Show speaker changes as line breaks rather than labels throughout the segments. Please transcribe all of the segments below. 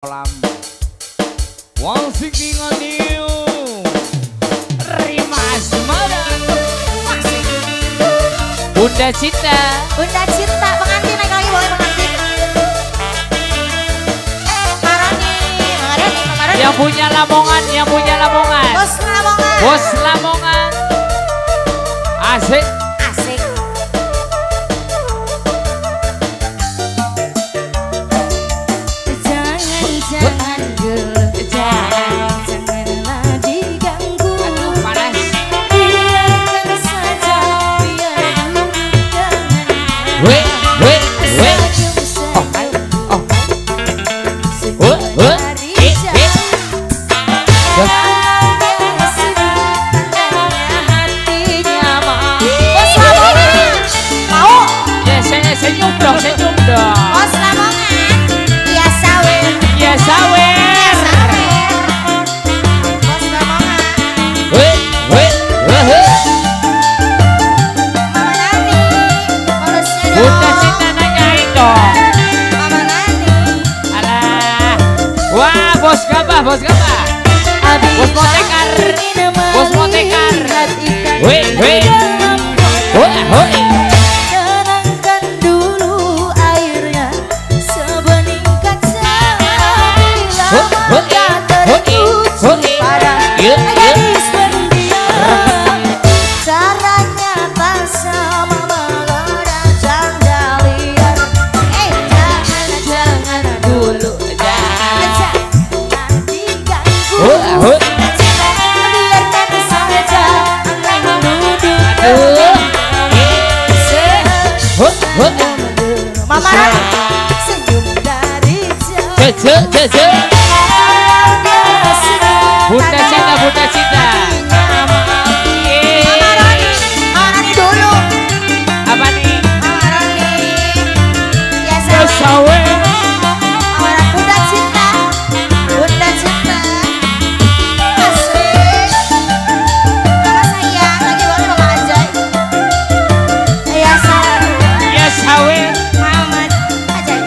kolam wong sing ngoniu Rimas Mada Bunda Cinta
pengantin naik lagi boleh pengantin Marani
yang punya Lamongan bos Lamongan asik
jangan dulu janganlah diganggu
aduh panas
biarkan saja biar dulu jangan
weh senyum dong
bos Lamongan iya sawer
bos
Lamongan
weh
Mama Nani polosnya dong
Bunda Cinta nanyain dong
Mama Nani
alah wah bos gabah bos motekar weh
tenangkan dulu airnya sebeningkat bila mata tertuju pada gadis pendiam caranya tak sama menggoda janda liar jangan dulu jangan diganggu biarkan saja Mama Rani senyum dari jauh
Bunda Cinta
Mama Rani dulu
apa nih
Mama Rani ya
bos sawe
Mama Rani Bunda Cinta asik Mama sayang lagi boleh Mama Ajay ya
sawe
Mama Ajay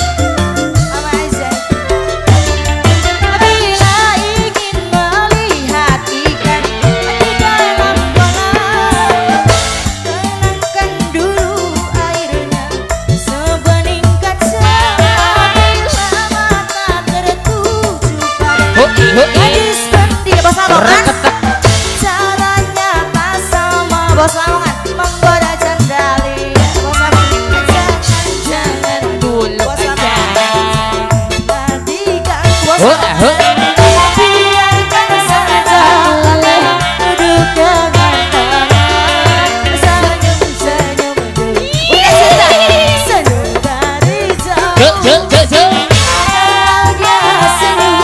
bila ingin melihat ikan di dalam kolam tenangkan dulu airnya sebeningkat bila mata tertuju pada gadis pendiam bos Lamongan caranya tak sama bos Lamongan menggoda janda liar bos Lamongan jangan
dulu
bos Lamongan diganggu bos biarkan saja duduk dengan tenang senyum senyum dari jauh bahagia senyum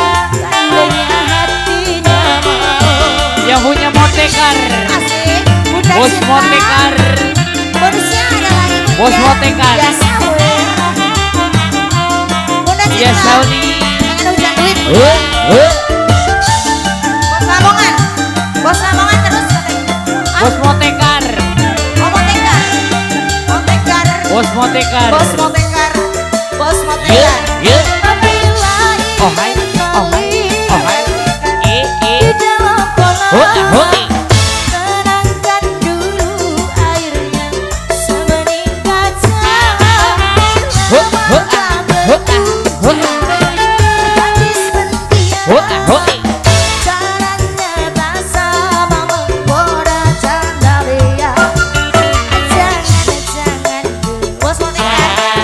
tandanya hatinya mau
yang punya motekar
asik Bunda
bos
Cinta
motekar
bonusnya ada lagi
bos motekar
ya sawer Bunda
ya
Cinta
sauni
pengen hujan duit
weh
bos Lamongan terus katanya
bos motekar
oh motekar
bos motekar
Apabila
Oh, hai.
di dalam kolam tenangkan dulu airnya sebeningkat bila mata tertuju gadis pendiam caranya tak sama menggoda janda liar jangan bos motekar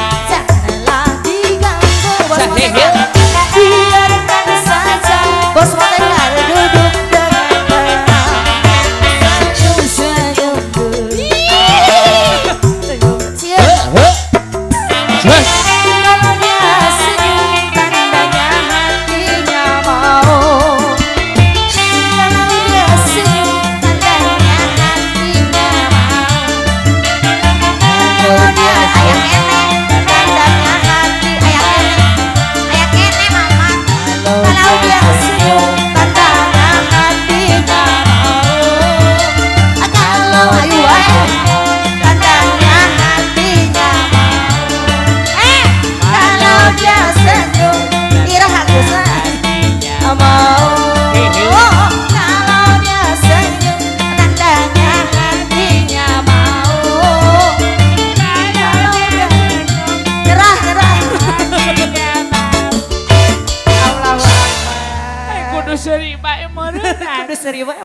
Kudu seri bae meureunna.
Kudu seri bae.